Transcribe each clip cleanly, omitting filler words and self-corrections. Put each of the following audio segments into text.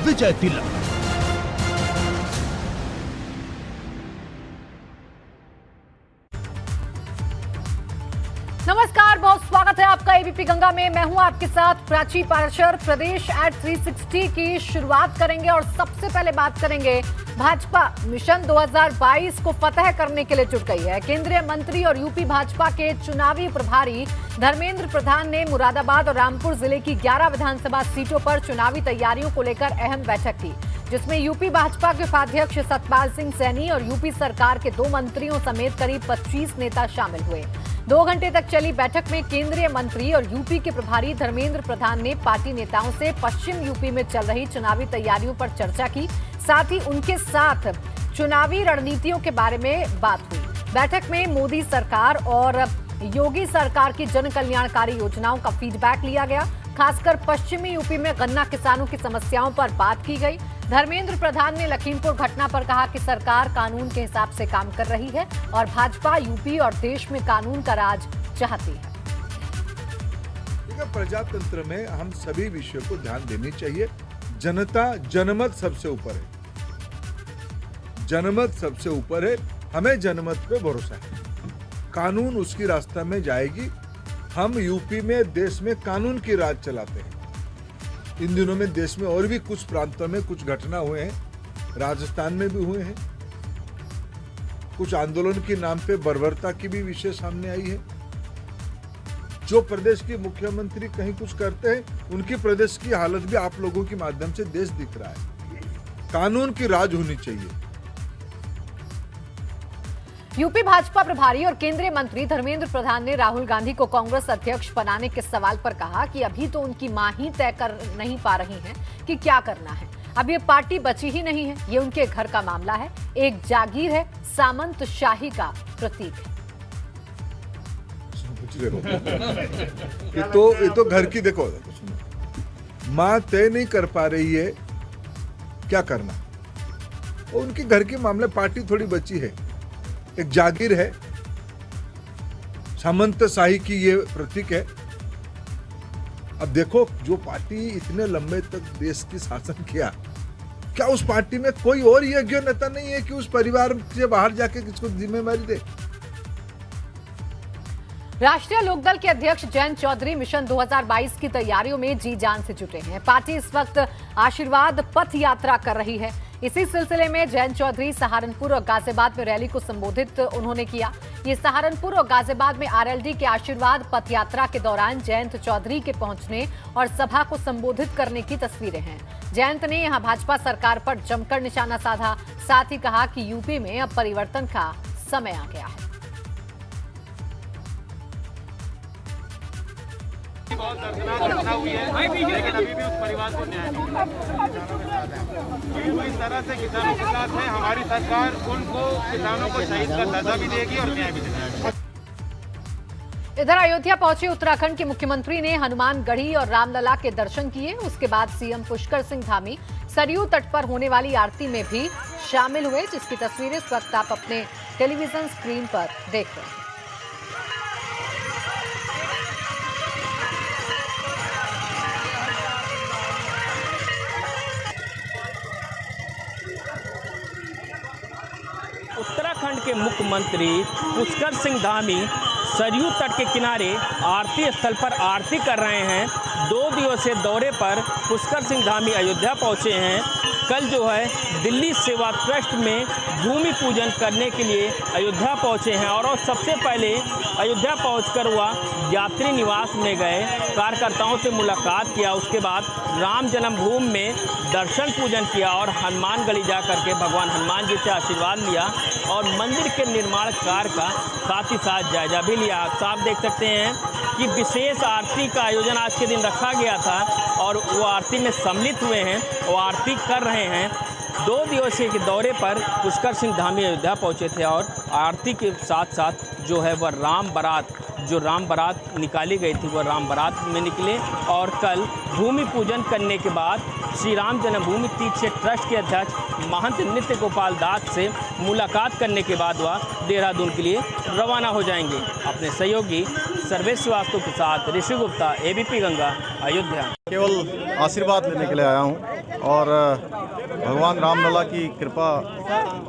विजय तिलक। नमस्कार, बहुत स्वागत है आपका एबीपी गंगा में। मैं हूं आपके साथ प्राची पाराशर। प्रदेश एट 360 की शुरुआत करेंगे और सबसे पहले बात करेंगे भाजपा मिशन 2022 को फतह करने के लिए जुट गई है। केंद्रीय मंत्री और यूपी भाजपा के चुनावी प्रभारी धर्मेंद्र प्रधान ने मुरादाबाद और रामपुर जिले की 11 विधानसभा सीटों पर चुनावी तैयारियों को लेकर अहम बैठक की, जिसमें यूपी भाजपा के उपाध्यक्ष सतपाल सिंह सैनी और यूपी सरकार के 2 मंत्रियों समेत करीब 25 नेता शामिल हुए। 2 घंटे तक चली बैठक में केंद्रीय मंत्री और यूपी के प्रभारी धर्मेंद्र प्रधान ने पार्टी नेताओं से पश्चिम यूपी में चल रही चुनावी तैयारियों पर चर्चा की, साथ ही उनके साथ चुनावी रणनीतियों के बारे में बात हुई। बैठक में मोदी सरकार और योगी सरकार की जन कल्याणकारी योजनाओं का फीडबैक लिया गया। खासकर पश्चिमी यूपी में गन्ना किसानों की समस्याओं पर बात की गई। धर्मेंद्र प्रधान ने लखीमपुर घटना पर कहा कि सरकार कानून के हिसाब से काम कर रही है और भाजपा यूपी और देश में कानून का राज चाहती है। प्रजातंत्र में हम सभी विषयों को ध्यान देनी चाहिए। जनता जनमत सबसे ऊपर है, जनमत सबसे ऊपर है। हमें जनमत पे भरोसा है, कानून उसकी रास्ता में जाएगी। हम यूपी में देश में कानून की राज चलाते हैं। इन दिनों में देश में और भी कुछ प्रांतों में कुछ घटना हुए हैं, राजस्थान में भी हुए हैं। कुछ आंदोलन के नाम पे बर्बरता की भी विषय सामने आई है। जो प्रदेश के मुख्यमंत्री कहीं कुछ करते हैं, उनकी प्रदेश की हालत भी आप लोगों के माध्यम से देश दिख रहा है। कानून की राज होनी चाहिए। यूपी भाजपा प्रभारी और केंद्रीय मंत्री धर्मेंद्र प्रधान ने राहुल गांधी को कांग्रेस अध्यक्ष बनाने के सवाल पर कहा कि अभी तो उनकी मां ही तय कर नहीं पा रही हैं कि क्या करना है। अब ये पार्टी बची ही नहीं है, ये उनके घर का मामला है, एक जागीर है, सामंत शाही का प्रतीक है। ये तो घर की देखो, मां तय नहीं कर पा रही है क्या करना, और उनके घर के मामले। पार्टी थोड़ी बची है, एक जागीर है, सामंत शाही की ये प्रतीक है। अब देखो, जो पार्टी इतने लंबे तक देश की शासन किया, क्या उस पार्टी में कोई और योग्य नेता नहीं है कि उस परिवार से बाहर जाके किसको जिम्मेदारी दे? राष्ट्रीय लोकदल के अध्यक्ष जयंत चौधरी मिशन 2022 की तैयारियों में जी जान से जुटे हैं। पार्टी इस वक्त आशीर्वाद पथ यात्रा कर रही है। इसी सिलसिले में जयंत चौधरी सहारनपुर और गाजियाबाद में रैली को संबोधित उन्होंने किया। ये सहारनपुर और गाजियाबाद में आरएलडी के आशीर्वाद पथ यात्रा के दौरान जयंत चौधरी के पहुंचने और सभा को संबोधित करने की तस्वीरें हैं। जयंत ने यहां भाजपा सरकार पर जमकर निशाना साधा, साथ ही कहा कि यूपी में अब परिवर्तन का समय आ गया है। बहुत दर्दनाक घटना हुई है, लेकिन अभी भी उस परिवार को न्याय नहीं मिला। इस तरह से किसानों के साथ है हमारी सरकार, उनको किसानों को शहीद का दर्जा भी देगी और न्याय भी देगी। इधर अयोध्या पहुंचे उत्तराखंड के मुख्यमंत्री ने हनुमानगढ़ी और रामलला के दर्शन किए। उसके बाद सीएम पुष्कर सिंह धामी सरयू तट पर होने वाली आरती में भी शामिल हुए, जिसकी तस्वीरें इस वक्त आप अपने टेलीविजन स्क्रीन पर देख रहे हैं। उत्तराखंड के मुख्यमंत्री पुष्कर सिंह धामी सरयू तट के किनारे आरती स्थल पर आरती कर रहे हैं। 2 दिवसीय दौरे पर पुष्कर सिंह धामी अयोध्या पहुंचे हैं। कल जो है दिल्ली सेवा ट्रस्ट में भूमि पूजन करने के लिए अयोध्या पहुंचे हैं और सबसे पहले अयोध्या पहुंचकर वह यात्री निवास में गए, कार्यकर्ताओं से मुलाकात किया। उसके बाद राम जन्मभूमि में दर्शन पूजन किया और हनुमानगढ़ी जा करके भगवान हनुमान जी से आशीर्वाद लिया और मंदिर के निर्माण कार्य का साथ ही साथ जायजा भी लिया। आप साफ देख सकते हैं कि विशेष आरती का आयोजन आज के दिन रखा गया था और वो आरती में सम्मिलित हुए हैं, वो आरती कर रहे हैं। 2 दिवसीय के दौरे पर पुष्कर सिंह धामी अयोध्या पहुंचे थे और आरती के साथ साथ जो है वह राम बारात निकाली गई थी, वह राम बारात में निकले और कल भूमि पूजन करने के बाद श्री राम जन्मभूमि तीर्थ ट्रस्ट के अध्यक्ष महंत नित्य गोपाल दास से मुलाकात करने के बाद वह देहरादून के लिए रवाना हो जाएंगे। अपने सहयोगी सर्वेश श्रीवास्तव के साथ ऋषि गुप्ता, एबीपी गंगा, अयोध्या। केवल आशीर्वाद लेने के लिए आया हूँ और भगवान रामलला की कृपा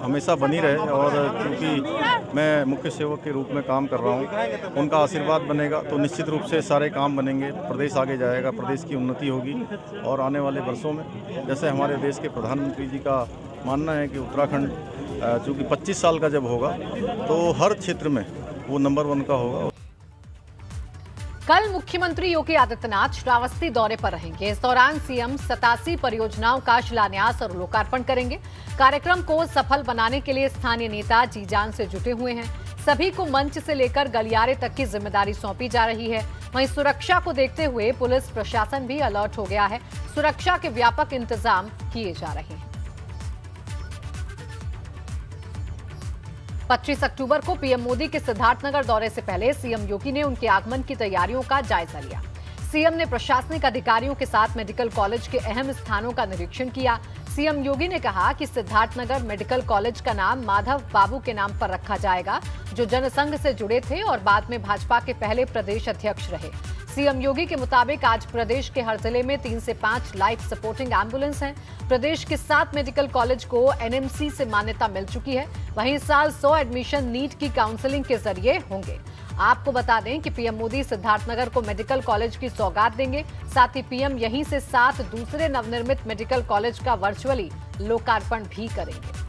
हमेशा बनी रहे, और क्योंकि मैं मुख्य सेवक के रूप में काम कर रहा हूँ, उनका आशीर्वाद बनेगा तो निश्चित रूप से सारे काम बनेंगे, प्रदेश आगे जाएगा, प्रदेश की उन्नति होगी। और आने वाले वर्षों में जैसे हमारे देश के प्रधानमंत्री जी का मानना है कि उत्तराखंड चूँकि 25 साल का जब होगा तो हर क्षेत्र में वो नंबर 1 का होगा। कल मुख्यमंत्री योगी आदित्यनाथ श्रावस्ती दौरे पर रहेंगे। इस दौरान सीएम 87 परियोजनाओं का शिलान्यास और लोकार्पण करेंगे। कार्यक्रम को सफल बनाने के लिए स्थानीय नेता जी जान से जुटे हुए हैं। सभी को मंच से लेकर गलियारे तक की जिम्मेदारी सौंपी जा रही है। वहीं सुरक्षा को देखते हुए पुलिस प्रशासन भी अलर्ट हो गया है। सुरक्षा के व्यापक इंतजाम किए जा रहे हैं। 25 अक्टूबर को पीएम मोदी के सिद्धार्थनगर दौरे से पहले सीएम योगी ने उनके आगमन की तैयारियों का जायजा लिया। सीएम ने प्रशासनिक अधिकारियों के साथ मेडिकल कॉलेज के अहम स्थानों का निरीक्षण किया। सीएम योगी ने कहा कि सिद्धार्थनगर मेडिकल कॉलेज का नाम माधव बाबू के नाम पर रखा जाएगा, जो जनसंघ से जुड़े थे और बाद में भाजपा के पहले प्रदेश अध्यक्ष रहे। सीएम योगी के मुताबिक आज प्रदेश के हर जिले में 3 से 5 लाइफ सपोर्टिंग एम्बुलेंस हैं। प्रदेश के 7 मेडिकल कॉलेज को एनएमसी से मान्यता मिल चुकी है। वहीं इस साल 100 एडमिशन नीट की काउंसलिंग के जरिए होंगे। आपको बता दें कि पीएम मोदी सिद्धार्थनगर को मेडिकल कॉलेज की सौगात देंगे। साथ ही पीएम यहीं से 7 दूसरे नवनिर्मित मेडिकल कॉलेज का वर्चुअली लोकार्पण भी करेंगे।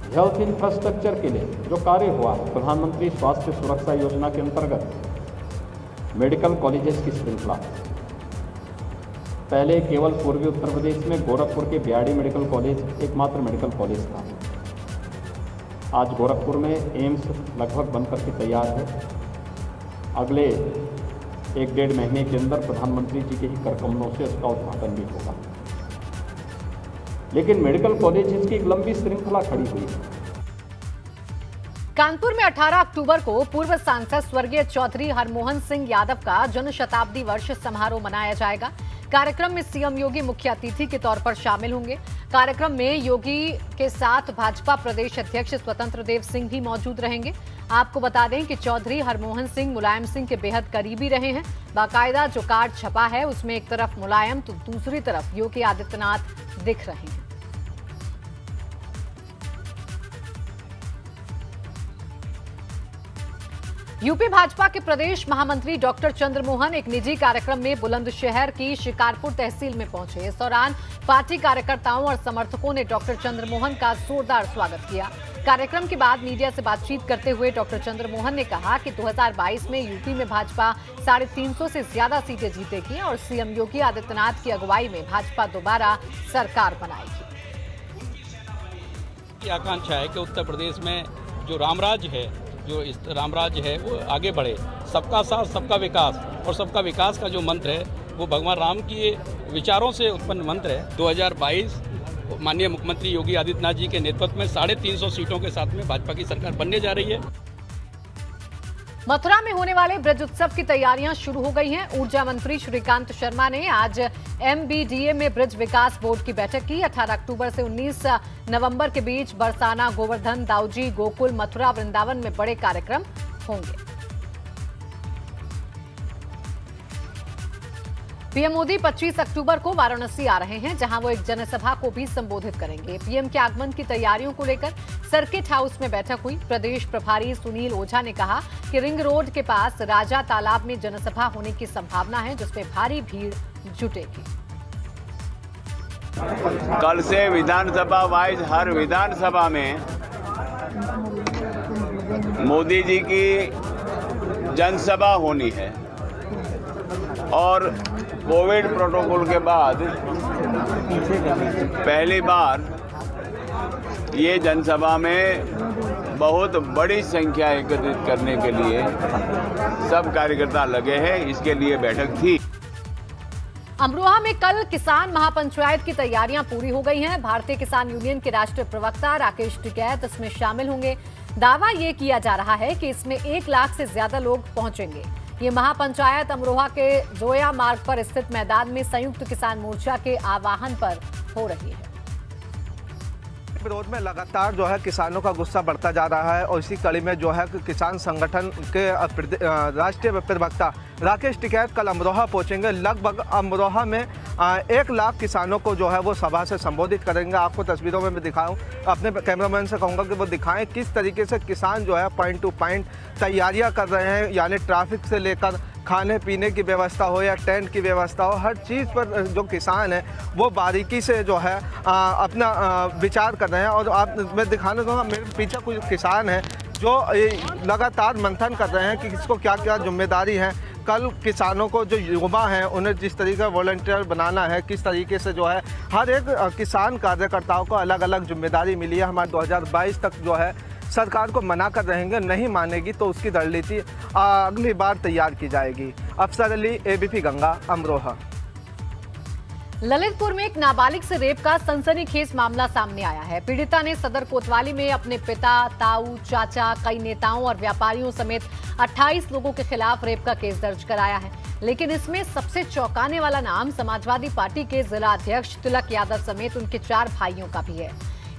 हेल्थ इंफ्रास्ट्रक्चर के लिए जो कार्य हुआ, प्रधानमंत्री स्वास्थ्य सुरक्षा योजना के अंतर्गत मेडिकल कॉलेजेस की श्रृंखला, पहले केवल पूर्वी उत्तर प्रदेश में गोरखपुर के बियाड़ी मेडिकल कॉलेज एकमात्र मेडिकल कॉलेज था। आज गोरखपुर में एम्स लगभग बनकर के तैयार है। अगले 1-1.5 महीने के अंदर प्रधानमंत्री जी के ही करकमलों से उसका उद्घाटन भी होगा। लेकिन मेडिकल कॉलेज की एक लंबी श्रृंखला खड़ी हुई है। कानपुर में 18 अक्टूबर को पूर्व सांसद स्वर्गीय चौधरी हरमोहन सिंह यादव का जन शताब्दी वर्ष समारोह मनाया जाएगा। कार्यक्रम में सीएम योगी मुख्य अतिथि के तौर पर शामिल होंगे। कार्यक्रम में योगी के साथ भाजपा प्रदेश अध्यक्ष स्वतंत्र देव सिंह भी मौजूद रहेंगे। आपको बता दें कि चौधरी हरमोहन सिंह मुलायम सिंह के बेहद करीबी रहे हैं। बाकायदा जो कार्ड छपा है उसमें एक तरफ मुलायम तो दूसरी तरफ योगी आदित्यनाथ दिख रहे हैं। यूपी भाजपा के प्रदेश महामंत्री डॉक्टर चंद्रमोहन एक निजी कार्यक्रम में बुलंदशहर की शिकारपुर तहसील में पहुंचे। इस दौरान पार्टी कार्यकर्ताओं और समर्थकों ने डॉक्टर चंद्रमोहन का जोरदार स्वागत किया। कार्यक्रम के बाद मीडिया से बातचीत करते हुए डॉक्टर चंद्रमोहन ने कहा कि 2022 में यूपी में भाजपा 350 से ज्यादा सीटें जीतेगी और सीएम योगी आदित्यनाथ की अगुवाई में भाजपा दोबारा सरकार बनाएगी। आकांक्षा है कि उत्तर प्रदेश में जो रामराज है वो आगे बढ़े। सबका साथ सबका विकास, और सबका विकास का जो मंत्र है वो भगवान राम के विचारों से उत्पन्न मंत्र है। 2022 माननीय मुख्यमंत्री योगी आदित्यनाथ जी के नेतृत्व में 350 सीटों के साथ में भाजपा की सरकार बनने जा रही है। मथुरा में होने वाले ब्रज उत्सव की तैयारियां शुरू हो गई हैं। ऊर्जा मंत्री श्रीकांत शर्मा ने आज MBDA में ब्रज विकास बोर्ड की बैठक की। 18 अक्टूबर से 19 नवंबर के बीच बरसाना, गोवर्धन, दाऊजी, गोकुल, मथुरा, वृंदावन में बड़े कार्यक्रम होंगे। पीएम मोदी 25 अक्टूबर को वाराणसी आ रहे हैं, जहां वो एक जनसभा को भी संबोधित करेंगे। पीएम के आगमन की तैयारियों को लेकर सर्किट हाउस में बैठक हुई। प्रदेश प्रभारी सुनील ओझा ने कहा कि रिंग रोड के पास राजा तालाब में जनसभा होने की संभावना है, जिसमें भारी भीड़ जुटेगी। कल से विधानसभा वाइज हर विधानसभा में मोदी जी की जनसभा होनी है और कोविड प्रोटोकॉल के बाद पहली बार ये जनसभा में बहुत बड़ी संख्या एकत्रित करने के लिए सब कार्यकर्ता लगे हैं। इसके लिए बैठक थी। अमरोहा में कल किसान महापंचायत की तैयारियां पूरी हो गई हैं। भारतीय किसान यूनियन के राष्ट्रीय प्रवक्ता राकेश टिकैत इसमें शामिल होंगे। दावा ये किया जा रहा है कि इसमें 1 लाख से ज्यादा लोग पहुंचेंगे। ये महापंचायत अमरोहा के जोया मार्ग पर स्थित मैदान में संयुक्त किसान मोर्चा के आह्वान पर हो रही है। विरोध में लगातार जो है किसानों का गुस्सा बढ़ता जा रहा है और इसी कड़ी में जो है किसान संगठन के राष्ट्रीय प्रवक्ता राकेश टिकैत कल अमरोहा पहुंचेंगे। लगभग अमरोहा में 1 लाख किसानों को जो है वो सभा से संबोधित करेंगे। आपको तस्वीरों में मैं दिखाऊं, अपने कैमरामैन से कहूँगा कि वो दिखाएं किस तरीके से किसान जो है पॉइंट टू पॉइंट तैयारियाँ कर रहे हैं, यानी ट्रैफिक से लेकर खाने पीने की व्यवस्था हो या टेंट की व्यवस्था हो, हर चीज़ पर जो किसान है वो बारीकी से जो है अपना विचार कर रहे हैं। और मैं दिखाना चाहूँगा, मेरे पीछे कुछ किसान हैं जो लगातार मंथन कर रहे हैं कि किसको क्या क्या जिम्मेदारी है। कल किसानों को जो युवा हैं उन्हें जिस तरीके का वॉलंटियर बनाना है, किस तरीके से जो है हर एक किसान कार्यकर्ताओं को अलग अलग जिम्मेदारी मिली है। हमारे 2022 तक जो है सरकार को मना कर रहेंगे, नहीं मानेगी तो उसकी रणनीति अगली बार तैयार की जाएगी। अफसर अली, एबीपी गंगा, अमरोहा। ललितपुर में एक नाबालिग से रेप का सनसनीखेज मामला सामने आया है। पीड़िता ने सदर कोतवाली में अपने पिता, ताऊ, चाचा, कई नेताओं और व्यापारियों समेत 28 लोगों के खिलाफ रेप का केस दर्ज कराया है। लेकिन इसमें सबसे चौंकाने वाला नाम समाजवादी पार्टी के जिला अध्यक्ष तिलक यादव समेत उनके 4 भाइयों का भी है।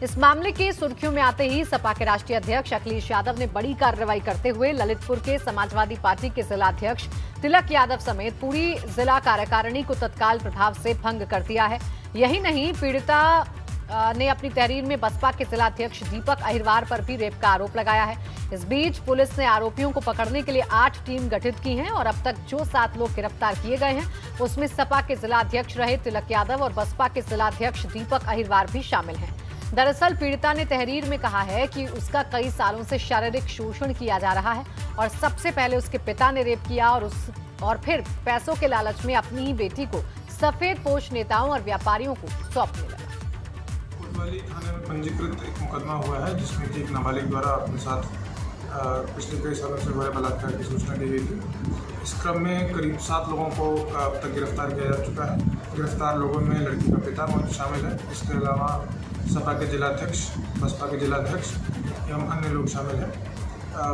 इस मामले के सुर्खियों में आते ही सपा के राष्ट्रीय अध्यक्ष अखिलेश यादव ने बड़ी कार्रवाई करते हुए ललितपुर के समाजवादी पार्टी के जिला अध्यक्ष तिलक यादव समेत पूरी जिला कार्यकारिणी को तत्काल प्रभाव से भंग कर दिया है। यही नहीं, पीड़िता ने अपनी तहरीर में बसपा के जिला अध्यक्ष दीपक अहिरवार पर भी रेप का आरोप लगाया है। इस बीच पुलिस ने आरोपियों को पकड़ने के लिए 8 टीम गठित की हैं और अब तक जो 7 लोग गिरफ्तार किए गए हैं उसमें सपा के जिला अध्यक्ष रहे तिलक यादव और बसपा के जिला अध्यक्ष दीपक अहिरवार भी शामिल हैं। दरअसल पीड़िता ने तहरीर में कहा है कि उसका कई सालों से शारीरिक शोषण किया जा रहा है और सबसे पहले उसके पिता ने रेप किया और फिर पैसों के लालच में अपनी ही बेटी को सफेदपोश नेताओं और व्यापारियों को सौंपने लगा। कोतवाली थाने में पंजीकृत एक मुकदमा हुआ है जिसमें कि एक नाबालिग द्वारा अपने साथ पिछले कई सालों से बड़े बलात्कार की सूचना दी गई थी। इस क्रम में करीब 7 लोगों को अब तक गिरफ्तार किया जा चुका है। गिरफ्तार लोगों में लड़की का पिता शामिल है। इसके अलावा सपा के जिलाध्यक्ष, बसपा के जिलाध्यक्ष एवं अन्य लोग शामिल हैं।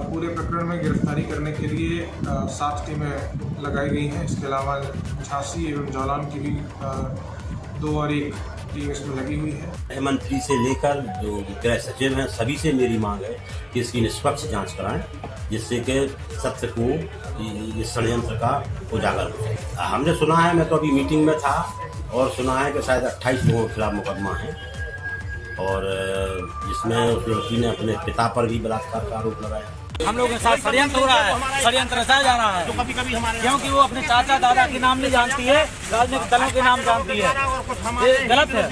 पूरे प्रकरण में गिरफ्तारी करने के लिए 7 टीमें लगाई गई हैं। इसके अलावा झांसी एवं जालौन की भी 2 और 1 टीम इसमें लगी हुई है। गृह मंत्री से लेकर जो गृह सचिव हैं सभी से मेरी मांग है कि इसकी निष्पक्ष जांच कराएं, जिससे कि सत्य को, इस षड्यंत्र का उजागर हो जाए। हमने सुना है, मैं तो अभी मीटिंग में था और सुना है कि शायद 28 लोगों के खिलाफ मुकदमा है और जिसमें उस लड़की ने अपने पिता पर भी बलात्कार का आरोप लगाया। हम लोगों के साथ षड्यंत्र हो रहा है, षड्यंत्र रचाया जा रहा है। तो कभी हमारे क्योंकि वो अपने चाचा दादा के नाम नहीं जानती है, राजनीतिक दलों के नाम जानती है, ये गलत है।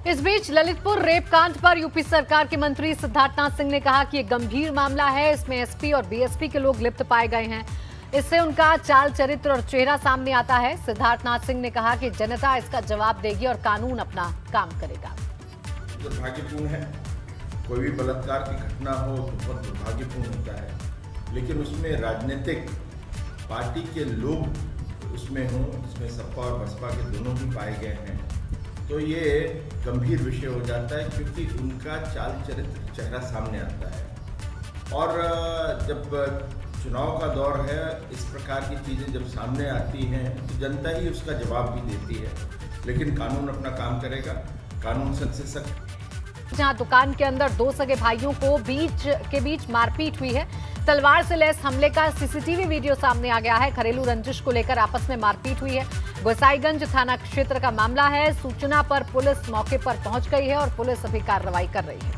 इस बीच ललितपुर रेप कांड पर यूपी सरकार के मंत्री सिद्धार्थनाथ सिंह ने कहा कि ये गंभीर मामला है, इसमें एसपी और बीएसपी के लोग लिप्त पाए गए हैं। इससे उनका चाल चरित्र और चेहरा सामने आता है। सिद्धार्थनाथ सिंह ने कहा कि जनता इसका जवाब देगी और कानून अपना काम करेगा। दुर्भाग्यपूर्ण है, कोई भी बलात्कार की घटना हो तो बहुत दुर्भाग्यपूर्ण होता है, लेकिन उसमें राजनीतिक पार्टी के लोग उसमें हों, जिसमें सपा और बसपा के दोनों भी पाए गए हैं, तो ये गंभीर विषय हो जाता है क्योंकि उनका चाल चरित्र चेहरा सामने आता है। और जब चुनाव का दौर है, इस प्रकार की चीज़ें जब सामने आती हैं तो जनता ही उसका जवाब भी देती है, लेकिन कानून अपना काम करेगा, कानून सबसे सख्त। जहां दुकान के अंदर 2 सगे भाइयों को बीच मारपीट हुई है। तलवार से लैस हमले का सीसीटीवी वीडियो सामने आ गया है। घरेलू रंजिश को लेकर आपस में मारपीट हुई है। गोसाईगंज थाना क्षेत्र का मामला है। सूचना पर पुलिस मौके पर पहुंच गई है और पुलिस अभी कार्रवाई कर रही है।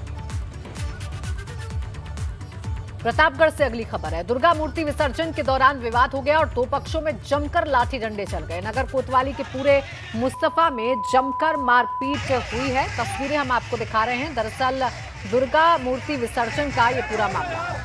प्रतापगढ़ से अगली खबर है। दुर्गा मूर्ति विसर्जन के दौरान विवाद हो गया और 2 पक्षों में जमकर लाठी डंडे चल गए। नगर कोतवाली के पूरे मुस्तफा में जमकर मारपीट हुई है। तस्वीरें हम आपको दिखा रहे हैं। दरअसल दुर्गा मूर्ति विसर्जन का ये पूरा मामला है।